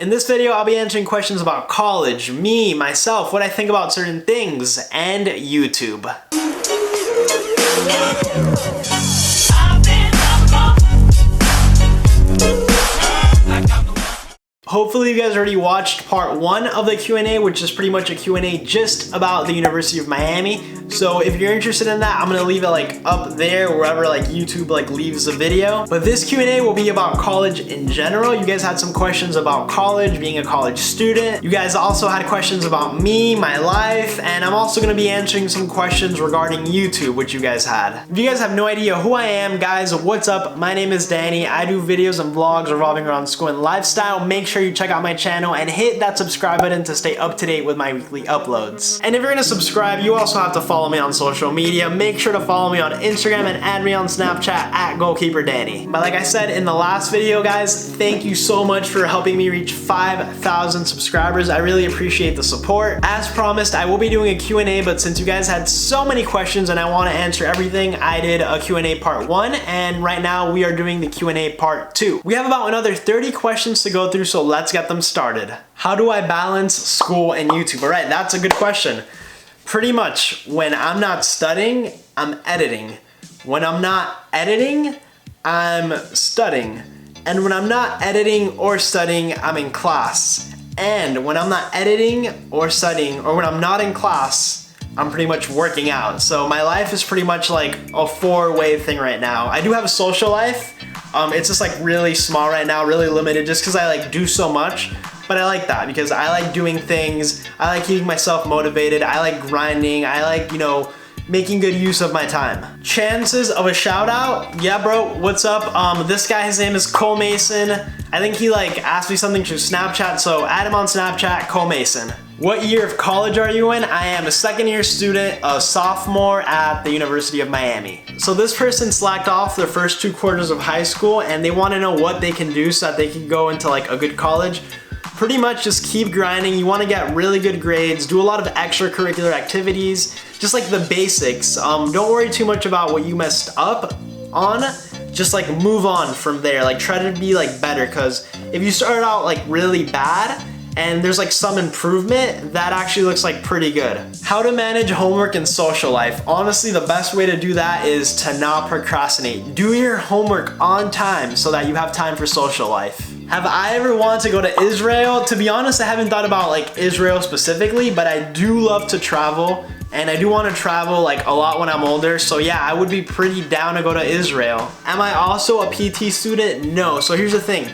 In this video, I'll be answering questions about college, me, myself, what I think about certain things, and YouTube. Hopefully you guys already watched part 1 of the Q&A, which is pretty much a Q&A just about the University of Miami. So if you're interested in that, I'm gonna leave it like up there wherever like YouTube like leaves a video. But this Q&A will be about college in general. You guys had some questions about college, being a college student. You guys also had questions about me, my life, and I'm also gonna be answering some questions regarding YouTube, which you guys had. If you guys have no idea who I am, guys, what's up? My name is Danny. I do videos and vlogs revolving around school and lifestyle. Make sure you check out my channel and hit that subscribe button to stay up to date with my weekly uploads. And if you're gonna subscribe, you also have to follow me on social media. Make sure to follow me on Instagram and add me on Snapchat at GoalkeeperDanny. But like I said in the last video, guys, thank you so much for helping me reach 5,000 subscribers. I really appreciate the support. As promised, I will be doing a Q&A, but since you guys had so many questions and I want to answer everything, I did a Q&A part 1, and right now we are doing the Q&A part 2. We have about another 30 questions to go through, so let's get them started. How do I balance school and YouTube? All right, that's a good question. Pretty much when I'm not studying, I'm editing. When I'm not editing, I'm studying. And when I'm not editing or studying, I'm in class. And when I'm not editing or studying, or when I'm not in class, I'm pretty much working out. So my life is pretty much like a 4-way thing right now. I do have a social life. It's just like really small right now, really limited, just because I like do so much. But I like that because I like doing things. I like keeping myself motivated. I like grinding. I like, you know, making good use of my time. Chances of a shout out? Yeah, bro, what's up? This guy, his name is Cole Mason. I think he like asked me something through Snapchat, so add him on Snapchat, Cole Mason. What year of college are you in? I am a second-year student, a sophomore at the University of Miami. So this person slacked off their first 2 quarters of high school and they want to know what they can do so that they can go into like a good college. Pretty much just keep grinding. You want to get really good grades, do a lot of extracurricular activities, just like the basics. Don't worry too much about what you messed up on. Just like move on from there. Like try to be like better, because if you start out like really bad and there's like some improvement, that actually looks like pretty good. How to manage homework and social life? Honestly, the best way to do that is to not procrastinate. Do your homework on time so that you have time for social life. Have I ever wanted to go to Israel? To be honest, I haven't thought about like Israel specifically, but I do love to travel and I do want to travel like a lot when I'm older. So yeah, I would be pretty down to go to Israel. Am I also a PT student? No. So here's the thing.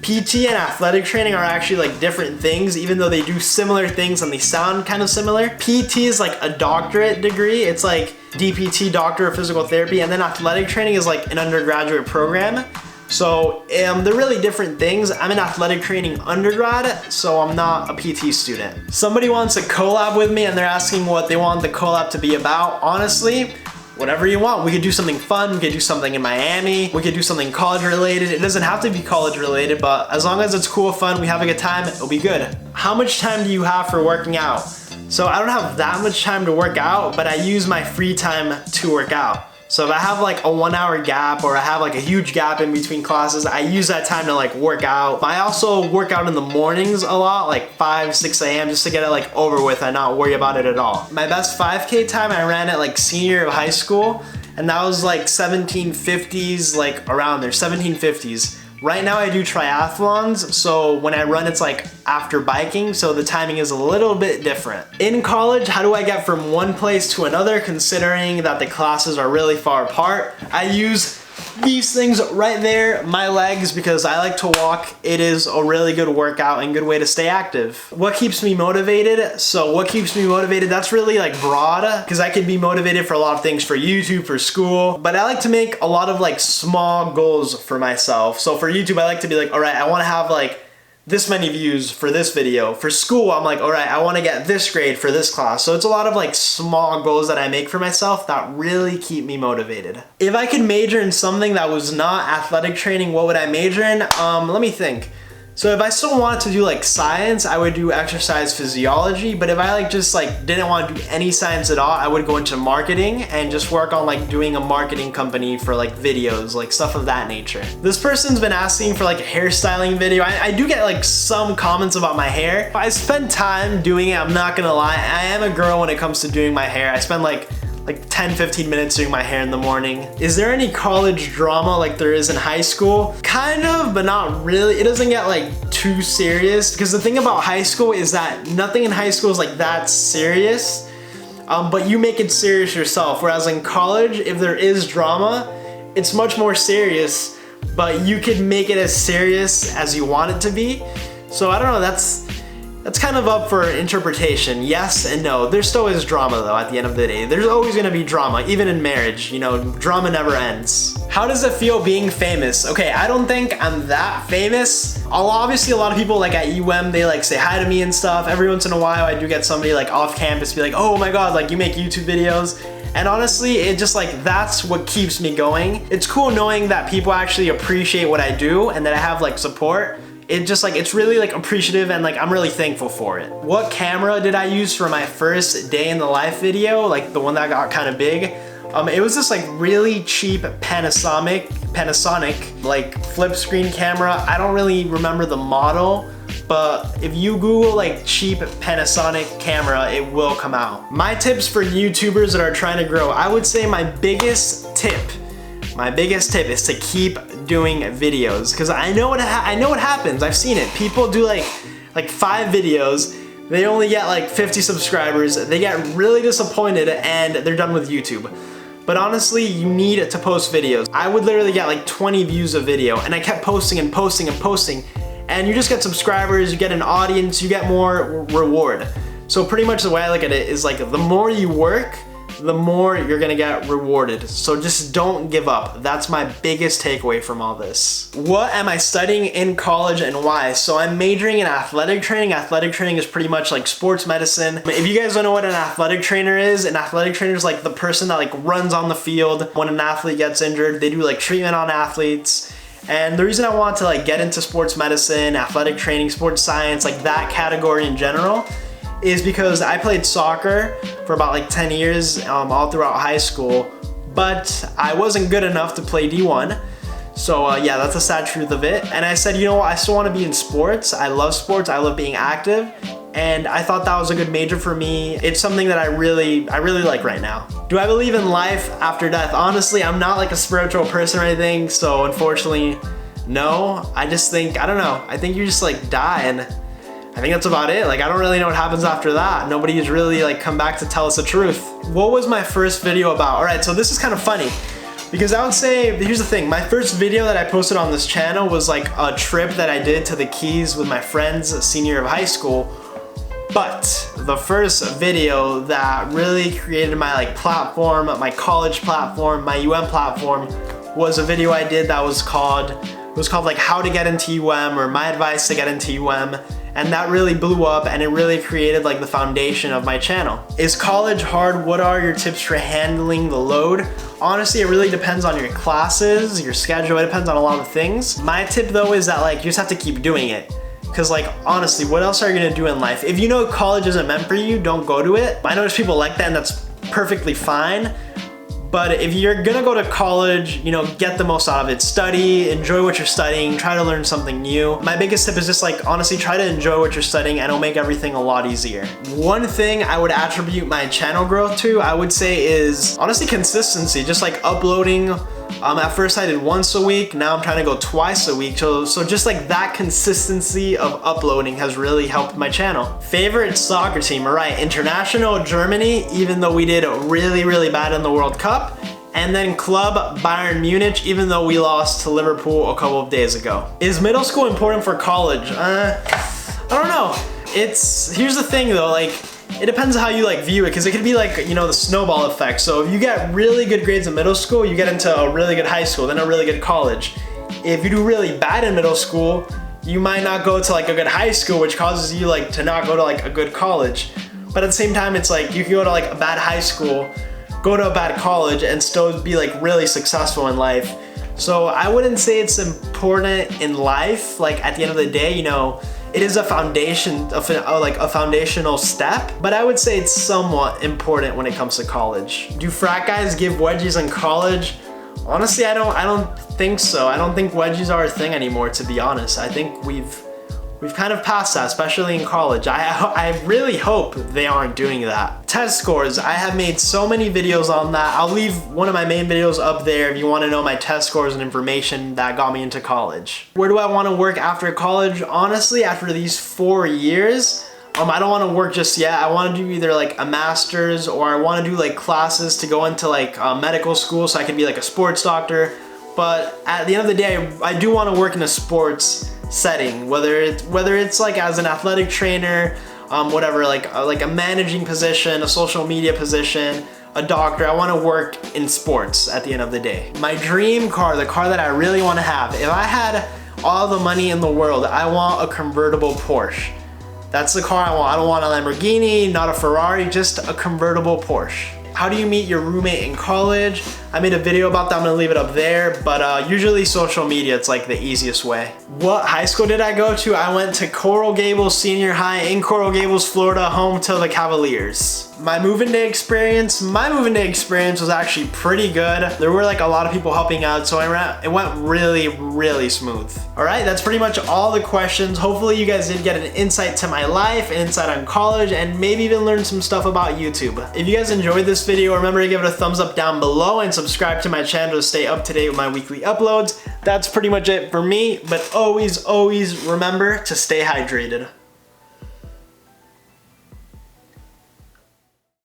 PT and athletic training are actually like different things, even though they do similar things and they sound kind of similar. PT is like a doctorate degree. It's like DPT, Doctor of Physical Therapy, and then athletic training is like an undergraduate program. So they're really different things. I'm in athletic training undergrad, so I'm not a PT student. Somebody wants a collab with me and they're asking what they want the collab to be about. Honestly, whatever you want. We could do something fun, we could do something in Miami, we could do something college related. It doesn't have to be college related, but as long as it's cool, fun, we have a good time, it'll be good. How much time do you have for working out? So I don't have that much time to work out, but I use my free time to work out. So if I have like a 1-hour gap or I have like a huge gap in between classes, I use that time to like work out. But I also work out in the mornings a lot, like 5, 6 a.m. just to get it like over with and not worry about it at all. My best 5K time I ran at like senior year of high school, and that was like 1750s, like around there, 1750s. Right now I do triathlons, so when I run it's like after biking, so the timing is a little bit different. In college, how do I get from one place to another considering that the classes are really far apart? I use these things right there, my legs, because I like to walk. It is a really good workout and good way to stay active. What keeps me motivated? So what keeps me motivated, that's really like broad, because I could be motivated for a lot of things, for YouTube, for school, but I like to make a lot of like small goals for myself. So for YouTube, I like to be like, all right, I want to have like this many views for this video. For school, I'm like, all right, I want to get this grade for this class. So it's a lot of like small goals that I make for myself that really keep me motivated. If I could major in something that was not athletic training, what would I major in? Let me think. So if I still wanted to do like science, I would do exercise physiology, but if I like just like didn't want to do any science at all, I would go into marketing and just work on like doing a marketing company for like videos, like stuff of that nature. This person's been asking for like a hairstyling video. I do get like some comments about my hair. I spend time doing it, I'm not gonna lie. I am a girl when it comes to doing my hair. I spend like 10-15 minutes doing my hair in the morning. Is there any college drama like there is in high school? Kind of, but not really. It doesn't get like too serious, because the thing about high school is that nothing in high school is like that serious, but you make it serious yourself. Whereas in college, if there is drama, it's much more serious, but you could make it as serious as you want it to be. So I don't know, that's kind of up for interpretation, yes and no. There still is drama though at the end of the day. There's always gonna be drama, even in marriage, you know, drama never ends. How does it feel being famous? Okay, I don't think I'm that famous. Obviously a lot of people like at UM, they like say hi to me and stuff. Every once in a while I do get somebody like off campus be like, oh my God, like you make YouTube videos. And honestly, it just like, that's what keeps me going. It's cool knowing that people actually appreciate what I do and that I have like support. It just like, it's really like appreciative and like I'm really thankful for it. What camera did I use for my first day in the life video? Like the one that got kind of big. It was this like really cheap Panasonic like flip screen camera. I don't really remember the model, but if you Google like cheap Panasonic camera, it will come out. My tips for YouTubers that are trying to grow, I would say my biggest tip is to keep doing videos, because I know what happens. I've seen it. People do like 5 videos, they only get like 50 subscribers, they get really disappointed and they're done with YouTube. But honestly, you need to post videos. I would literally get like 20 views a video, and I kept posting and posting and posting, and you just get subscribers, you get an audience, you get more reward. So pretty much the way I look at it is like the more you work, the more you're gonna get rewarded. So just don't give up. That's my biggest takeaway from all this. What am I studying in college and why? So I'm majoring in athletic training. Athletic training is pretty much like sports medicine. If you guys don't know what an athletic trainer is, an athletic trainer is like the person that like runs on the field when an athlete gets injured. They do like treatment on athletes. And the reason I want to like get into sports medicine, athletic training, sports science, like that category in general, is because I played soccer for about like 10 years all throughout high school, but I wasn't good enough to play D1. So yeah, that's the sad truth of it. And I said, you know what, I still want to be in sports. I love sports, I love being active, and I thought that was a good major for me. It's something that I really like right now. Do I believe in life after death? Honestly, I'm not like a spiritual person or anything, so unfortunately, no. I just think, I don't know, I think you just like die, and I think that's about it. Like, I don't really know what happens after that. Nobody's really like come back to tell us the truth. What was my first video about? All right, so this is kind of funny, because I would say, here's the thing, my first video that I posted on this channel was like a trip that I did to the Keys with my friends senior year of high school. But the first video that really created my like platform, my college platform, my UM platform, was a video I did that was called like how to get into UM, or my advice to get into UM. And that really blew up, and it really created like the foundation of my channel. Is college hard? What are your tips for handling the load? Honestly, it really depends on your classes, your schedule, it depends on a lot of things. My tip though is that like you just have to keep doing it. Cause like honestly, what else are you gonna do in life? If you know college isn't meant for you, don't go to it. I know there's people like that, and that's perfectly fine. But if you're gonna go to college, you know, get the most out of it. Study, enjoy what you're studying, try to learn something new. My biggest tip is just like, honestly, try to enjoy what you're studying, and it'll make everything a lot easier. One thing I would attribute my channel growth to, I would say, is honestly consistency. Just like uploading. At first I did once a week, now I'm trying to go twice a week. So just like that consistency of uploading has really helped my channel. Favorite soccer team, all right, international Germany, even though we did really bad in the World Cup. And then club Bayern Munich, even though we lost to Liverpool a couple of days ago. Is middle school important for college? I don't know. Here's the thing though, like, it depends how you like view it, because it could be like, you know, the snowball effect. So if you get really good grades in middle school, you get into a really good high school, then a really good college. If you do really bad in middle school, you might not go to like a good high school, which causes you like to not go to like a good college. But at the same time, it's like you can go to like a bad high school, go to a bad college, and still be like really successful in life. So I wouldn't say it's important in life. Like at the end of the day, you know, it is a foundation, like a foundational step, but I would say it's somewhat important when it comes to college. Do frat guys give wedgies in college? Honestly, I don't think so. I don't think wedgies are a thing anymore, to be honest. I think we've kind of passed that, especially in college. I really hope they aren't doing that. Test scores, I have made so many videos on that. I'll leave one of my main videos up there if you want to know my test scores and information that got me into college. Where do I want to work after college? Honestly, after these 4 years, I don't want to work just yet. I want to do either like a master's, or I want to do like classes to go into like medical school so I can be like a sports doctor. But at the end of the day, I do want to work in a sports setting, whether it's like as an athletic trainer, whatever, like a managing position, a social media position, a doctor. I want to work in sports at the end of the day. My dream car, the car that I really want to have, if I had all the money in the world, I want a convertible Porsche. That's the car I want. I don't want a Lamborghini, not a Ferrari, just a convertible Porsche. How do you meet your roommate in college? I made a video about that, I'm gonna leave it up there, but usually social media, it's like the easiest way. What high school did I go to? I went to Coral Gables Senior High in Coral Gables, Florida, home to the Cavaliers. My move-in day experience was actually pretty good. There were like a lot of people helping out, so it went really, really smooth. All right, that's pretty much all the questions. Hopefully you guys did get an insight to my life, an insight on college, and maybe even learn some stuff about YouTube. If you guys enjoyed this video, remember to give it a thumbs up down below and subscribe to my channel to stay up to date with my weekly uploads. That's pretty much it for me, but always remember to stay hydrated.